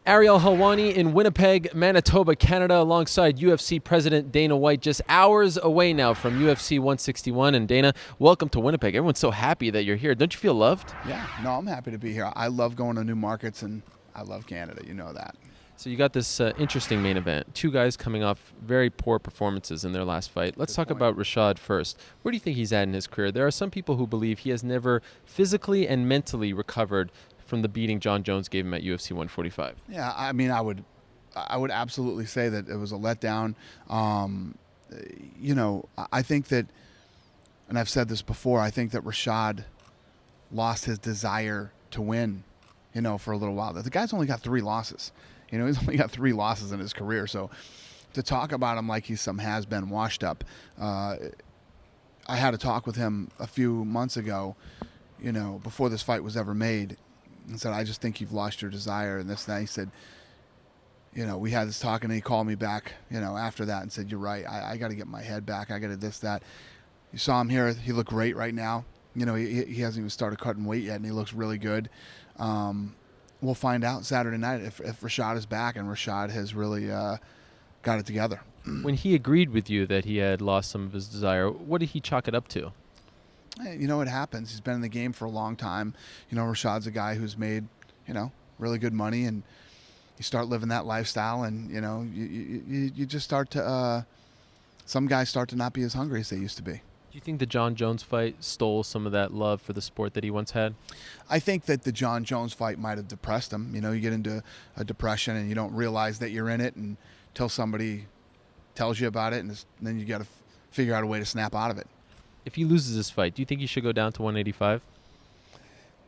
Ariel Helwani in Winnipeg, Manitoba, Canada, alongside UFC President Dana White, just hours away now from UFC 161. And Dana, welcome to Winnipeg. Everyone's so happy that you're here. Don't you feel loved? Yeah, no, I'm happy to be here. I love going to new markets, and I love Canada. You know that. So you got this interesting main event. Two guys coming off very poor performances in their last fight. Let's talk about Rashad first. Where do you think he's at in his career? There are some people who believe he has never physically and mentally recovered from the beating John Jones gave him at UFC 145. Yeah, I mean, I would absolutely say that it was a letdown. I think that, and I've said this before, I think that Rashad lost his desire to win, for a little while. The guy's only got 3 losses. He's only got 3 losses in his career. So to talk about him like he's some has-been washed up, I had a talk with him a few months ago, before this fight was ever made, and said, I just think you've lost your desire and this and that. He said, we had this talk, and he called me back, after that and said, you're right. I got to get my head back. I got to this, that. You saw him here. He looked great right now. He hasn't even started cutting weight yet, and he looks really good. We'll find out Saturday night if Rashad is back and Rashad has really got it together. When he agreed with you that he had lost some of his desire, what did he chalk it up to? It happens. He's been in the game for a long time. Rashad's a guy who's made, really good money, and you start living that lifestyle, and, you just start to, some guys start to not be as hungry as they used to be. Do you think the John Jones fight stole some of that love for the sport that he once had? I think that the John Jones fight might have depressed him. You get into a depression and you don't realize that you're in it until somebody tells you about it, and then you got to figure out a way to snap out of it. If he loses this fight, do you think he should go down to 185?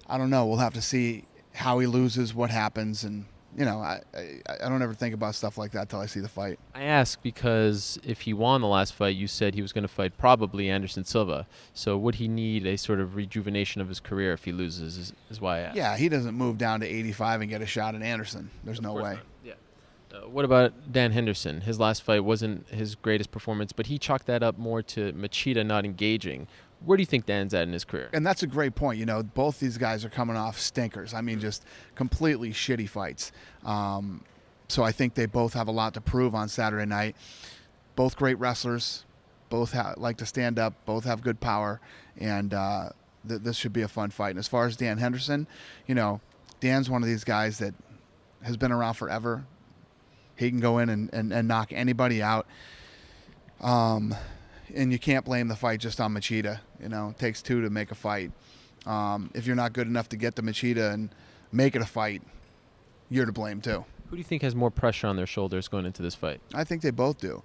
I don't know. We'll have to see how he loses, what happens, and I don't ever think about stuff like that till I see the fight. I ask because if he won the last fight, you said he was going to fight probably Anderson Silva. So would he need a sort of rejuvenation of his career if he loses, is why I ask. Yeah, he doesn't move down to 85 and get a shot at Anderson. There's no way. Not. Yeah. What about Dan Henderson? His last fight wasn't his greatest performance, but he chalked that up more to Machida not engaging. Where do you think Dan's at in his career? And that's a great point. Both these guys are coming off stinkers. I mean, just completely shitty fights. So I think they both have a lot to prove on Saturday night. Both great wrestlers. Both like to stand up. Both have good power. And this should be a fun fight. And as far as Dan Henderson, Dan's one of these guys that has been around forever. He can go in and knock anybody out. And you can't blame the fight just on Machida. It takes 2 to make a fight. If you're not good enough to get to Machida and make it a fight, you're to blame too. Who do you think has more pressure on their shoulders going into this fight? I think they both do.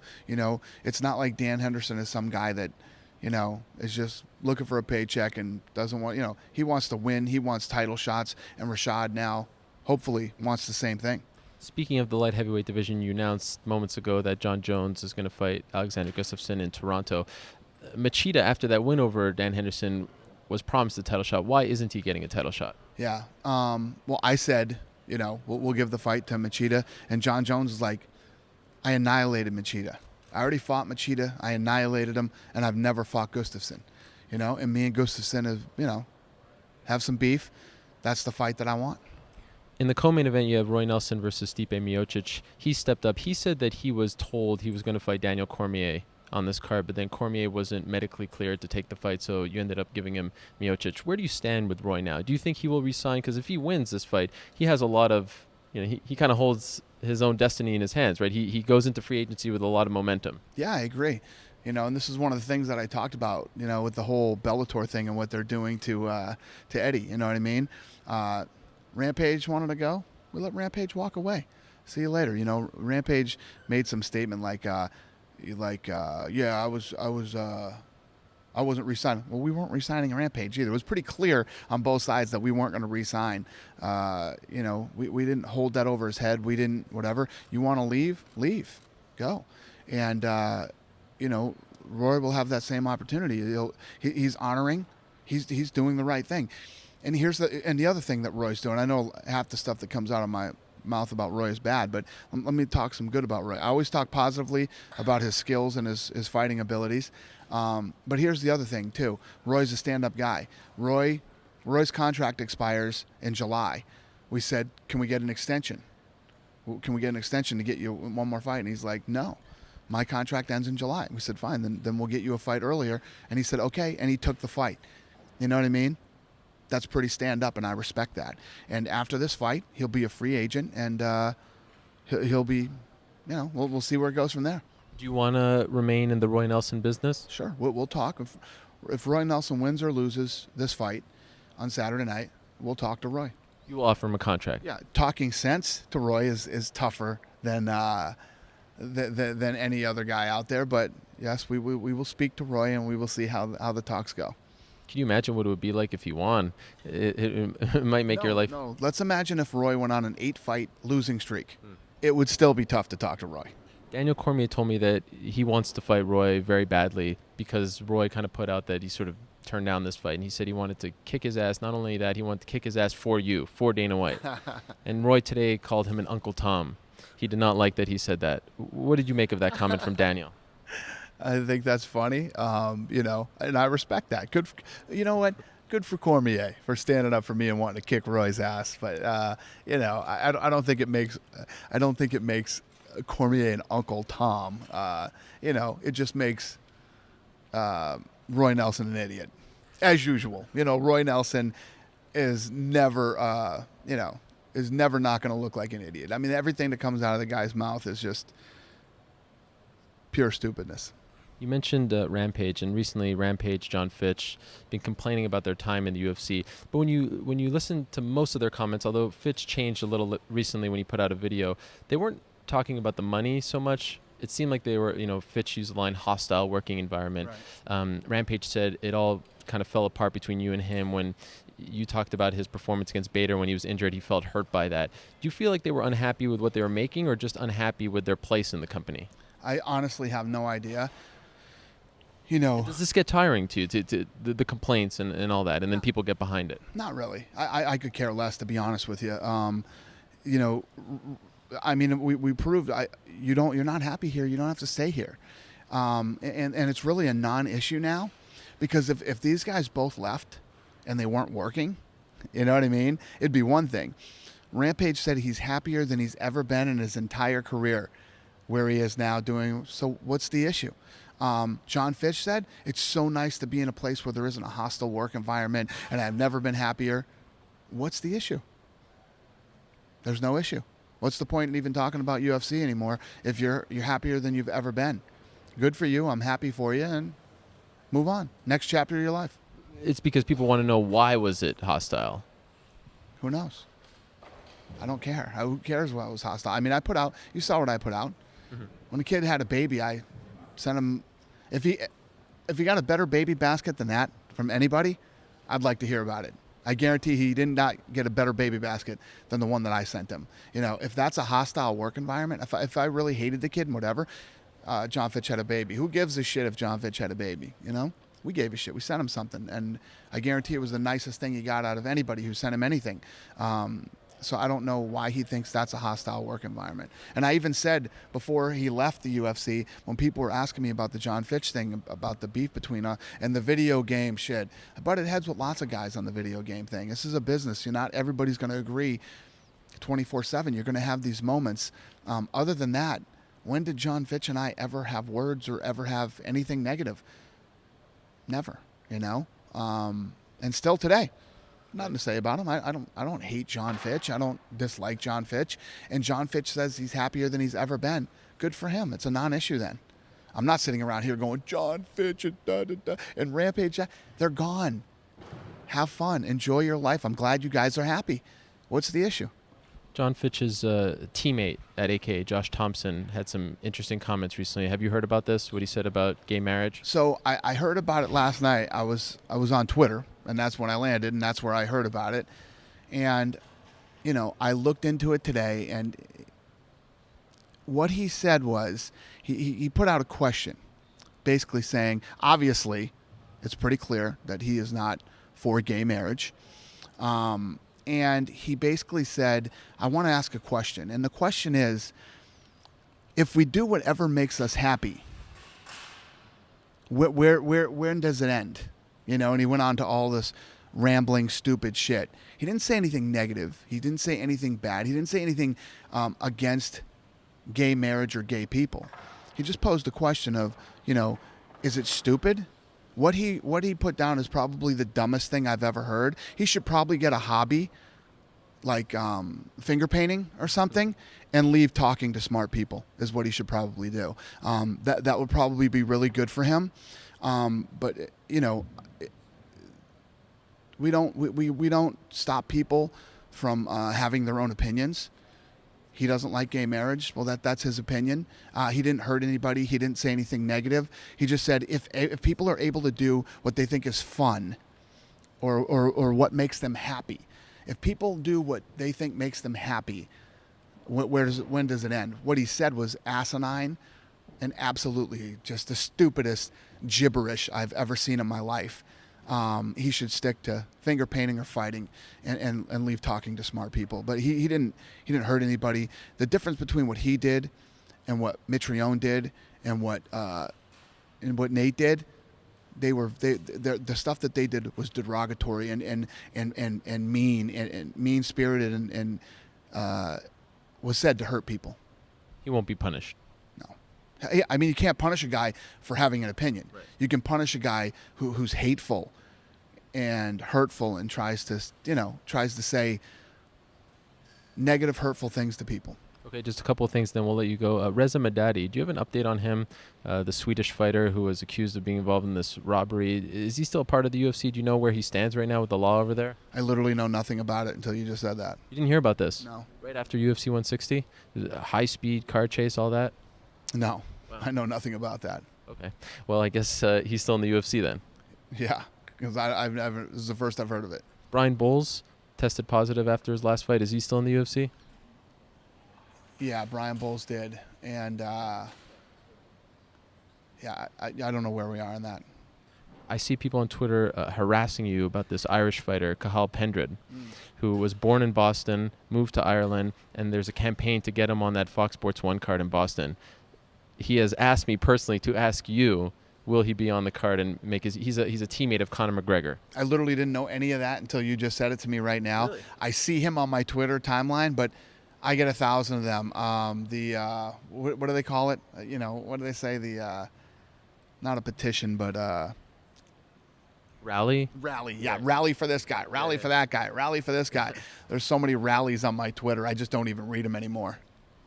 It's not like Dan Henderson is some guy that, is just looking for a paycheck and doesn't want, he wants to win. He wants title shots. And Rashad now, hopefully, wants the same thing. Speaking of the light heavyweight division, you announced moments ago that John Jones is going to fight Alexander Gustafsson in Toronto. Machida, after that win over Dan Henderson, was promised a title shot. Why isn't he getting a title shot? Yeah. Well, I said, we'll give the fight to Machida. And John Jones is like, I annihilated Machida. I already fought Machida. I annihilated him. And I've never fought Gustafsson. And me and Gustafsson have some beef. That's the fight that I want. In the co-main event, you have Roy Nelson versus Stipe Miocic. He stepped up. He said that he was told he was going to fight Daniel Cormier on this card, but then Cormier wasn't medically cleared to take the fight, so you ended up giving him Miocic. Where do you stand with Roy now? Do you think he will resign? Because if he wins this fight, he has a lot of, he kind of holds his own destiny in his hands, right? He goes into free agency with a lot of momentum. Yeah, I agree. And this is one of the things that I talked about, with the whole Bellator thing and what they're doing to Eddie. You know what I mean? Rampage wanted to go. We let Rampage walk away. See you later. Rampage made some statement like, I wasn't re-signing. Well, we weren't re-signing Rampage either. It was pretty clear on both sides that we weren't going to re-sign. We didn't hold that over his head. We didn't, whatever. You want to leave? Leave. Go. And, Roy will have that same opportunity. He's honoring. He's doing the right thing. And the other thing that Roy's doing, I know half the stuff that comes out of my mouth about Roy is bad, but let me talk some good about Roy. I always talk positively about his skills and his fighting abilities. But here's the other thing, too. Roy's a stand-up guy. Roy's contract expires in July. We said, can we get an extension? can we get an extension to get you one more fight? And he's like, no, my contract ends in July. We said, fine, then we'll get you a fight earlier. And he said, okay, and he took the fight. You know what I mean? That's pretty stand up, and I respect that. And after this fight, he'll be a free agent, and he'll be, we'll see where it goes from there. Do you want to remain in the Roy Nelson business? Sure, we'll talk. If Roy Nelson wins or loses this fight on Saturday night, we'll talk to Roy. You will offer him a contract. Yeah, talking sense to Roy is tougher than any other guy out there. But yes, we will speak to Roy, and we will see how the talks go. Can you imagine what it would be like if he won? It might make your life. No, let's imagine if Roy went on an 8-fight losing streak. It would still be tough to talk to Roy. Daniel Cormier told me that he wants to fight Roy very badly because Roy kind of put out that he sort of turned down this fight, and he said he wanted to kick his ass. Not only that, he wanted to kick his ass for Dana White. And Roy today called him an Uncle Tom. He did not like that he said that. What did you make of that comment from Daniel? I think that's funny, and I respect that. You know what? Good for Cormier for standing up for me and wanting to kick Roy's ass. But I don't think it makes Cormier an Uncle Tom. It just makes Roy Nelson an idiot, as usual. Roy Nelson is never not going to look like an idiot. I mean, everything that comes out of the guy's mouth is just pure stupidness. You mentioned Rampage, and recently Rampage, John Fitch, been complaining about their time in the UFC. But when you listen to most of their comments, although Fitch changed a little recently when he put out a video, they weren't talking about the money so much. It seemed like they were, Fitch used the line hostile working environment. Right. Rampage said it all kind of fell apart between you and him when you talked about his performance against Bader when he was injured. He felt hurt by that. Do you feel like they were unhappy with what they were making or just unhappy with their place in the company? I honestly have no idea. Does this get tiring to you, to the complaints and all that, and then people get behind it? Not really. I could care less, to be honest with you. I mean, we proved you're not happy here. You don't have to stay here, and it's really a non-issue now, because if these guys both left and they weren't working, you know what I mean? It'd be one thing. Rampage said he's happier than he's ever been in his entire career, where he is now doing. So what's the issue? John Fitch said, it's so nice to be in a place where there isn't a hostile work environment, and I've never been happier. What's the issue? There's no issue. What's the point in even talking about UFC anymore if you're happier than you've ever been? Good for you. I'm happy for you, and move on. Next chapter of your life. It's because people want to know, why was it hostile? Who knows? I don't care. Who cares why it was hostile? I mean, you saw what I put out. Mm-hmm. When a kid had a baby, I sent him. If he got a better baby basket than that from anybody, I'd like to hear about it. I guarantee he did not get a better baby basket than the one that I sent him. If that's a hostile work environment, if I really hated the kid and whatever, John Fitch had a baby. Who gives a shit if John Fitch had a baby? We gave a shit. We sent him something, and I guarantee it was the nicest thing he got out of anybody who sent him anything. So I don't know why he thinks that's a hostile work environment. And I even said before he left the UFC, when people were asking me about the John Fitch thing, about the beef between and the video game shit, I butted heads with lots of guys on the video game thing. This is a business. Not everybody's going to agree 24/7. You're going to have these moments. Other than that, when did John Fitch and I ever have words or ever have anything negative? Never, and still today. Nothing to say about him. I don't hate John Fitch. I don't dislike John Fitch. And John Fitch says he's happier than he's ever been. Good for him. It's a non-issue then. I'm not sitting around here going, John Fitch and Rampage. They're gone. Have fun. Enjoy your life. I'm glad you guys are happy. What's the issue? John Fitch's teammate at AK, Josh Thomson, had some interesting comments recently. Have you heard about this, what he said about gay marriage? So I heard about it last night. I was on Twitter, and that's when I landed, and that's where I heard about it. And, I looked into it today, and what he said was he put out a question, basically saying, obviously, it's pretty clear that he is not for gay marriage. And he basically said, I want to ask a question. And the question is, if we do whatever makes us happy, when does it end? And he went on to all this rambling, stupid shit. He didn't say anything negative. He didn't say anything bad. He didn't say anything against gay marriage or gay people. He just posed the question of, is it stupid? What he put down is probably the dumbest thing I've ever heard. He should probably get a hobby like finger painting or something and leave talking to smart people is what he should probably do. That would probably be really good for him. But we don't stop people from having their own opinions. He doesn't like gay marriage. Well, that's his opinion. He didn't hurt anybody. He didn't say anything negative. He just said if people are able to do what they think is fun or what makes them happy, if people do what they think makes them happy, when does it end? What he said was asinine and absolutely just the stupidest gibberish I've ever seen in my life. He should stick to finger painting or fighting and leave talking to smart people. But he didn't hurt anybody. The difference between what he did and what Mitrione did and what Nate did, the stuff that they did was derogatory and mean and mean spirited and was said to hurt people. He won't be punished. I mean, you can't punish a guy for having an opinion. Right. You can punish a guy who's hateful and hurtful and tries to say negative, hurtful things to people. Okay, just a couple of things, then we'll let you go. Reza Madadi, do you have an update on him, the Swedish fighter who was accused of being involved in this robbery? Is he still a part of the UFC? Do you know where he stands right now with the law over there? I literally know nothing about it until you just said that. You didn't hear about this? No. Right after UFC 160? High-speed car chase, all that? No. Wow. I know nothing about that. Okay. Well, I guess he's still in the UFC then. Yeah, because this is the first I've heard of it. Brian Bowles tested positive after his last fight. Is he still in the UFC? Yeah, Brian Bowles did. And, I don't know where we are on that. I see people on Twitter harassing you about this Irish fighter, Cathal Pendred, who was born in Boston, moved to Ireland, and there's a campaign to get him on that Fox Sports 1 card in Boston. He has asked me personally to ask you, will he be on the card and make he's a teammate of Conor McGregor. I literally didn't know any of that until you just said it to me right now. Really? I see him on my Twitter timeline, but I get 1,000 of them. What do they call it? What do they say? Not a petition, but rally. Yeah, rally for this guy, rally for that guy, rally for this guy. There's so many rallies on my Twitter. I just don't even read them anymore.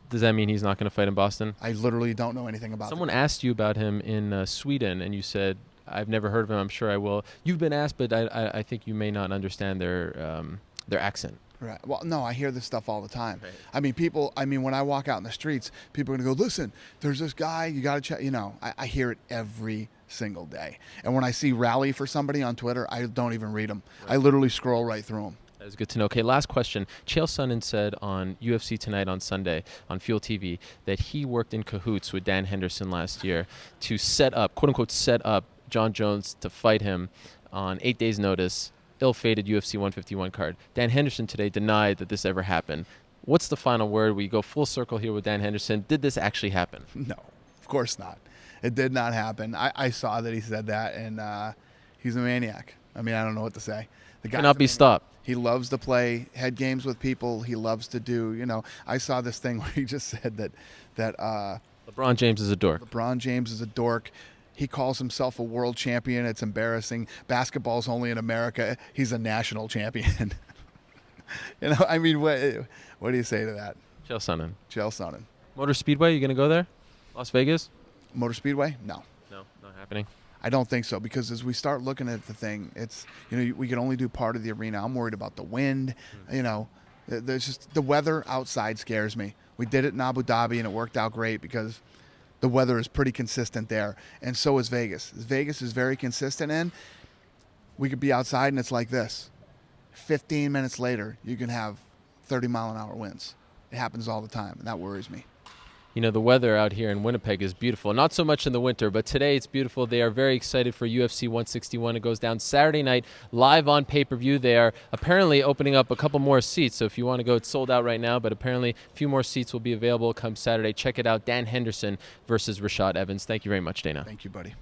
Does that mean he's not going to fight in Boston? I literally don't know anything about. Someone asked you about him in Sweden, and you said, "I've never heard of him. I'm sure I will." You've been asked, but I think you may not understand their accent. Right. Well, no, I hear this stuff all the time. Right. I mean, when I walk out in the streets, people are going to go, listen, there's this guy, you got to check, I hear it every single day. And when I see rally for somebody on Twitter, I don't even read them. Right. I literally scroll right through them. That is good to know. Okay, last question. Chael Sonnen said on UFC Tonight on Sunday on Fuel TV that he worked in cahoots with Dan Henderson last year to set up, quote-unquote, set up John Jones to fight him on 8 days' notice, ill-fated UFC 151 card. Dan Henderson today denied that this ever happened. What's the final word? We go full circle here with Dan Henderson. Did this actually happen? No, of course not. It did not happen. I saw that he said that, and he's a maniac. I mean, I don't know what to say. The guy cannot be stopped. He loves to play head games with people. He loves to do, I saw this thing where he just said that LeBron James is a dork. LeBron James is a dork. He calls himself a world champion. It's embarrassing. Basketball's only in America. He's a national champion. I mean, what do you say to that? Chael Sonnen. Motor Speedway, you going to go there? Las Vegas? Motor Speedway? No. No, not happening. I don't think so, because as we start looking at the thing, it's, we can only do part of the arena. I'm worried about the wind. There's just the weather outside scares me. We did it in Abu Dhabi and it worked out great because the weather is pretty consistent there, and so is Vegas. Vegas is very consistent in. We could be outside and it's like this. 15 minutes later, you can have 30-mile-an-hour winds. It happens all the time, and that worries me. The weather out here in Winnipeg is beautiful. Not so much in the winter, but today it's beautiful. They are very excited for UFC 161. It goes down Saturday night, live on pay-per-view. They are apparently opening up a couple more seats. So if you want to go, it's sold out right now, but apparently a few more seats will be available come Saturday. Check it out. Dan Henderson versus Rashad Evans. Thank you very much, Dana. Thank you, buddy.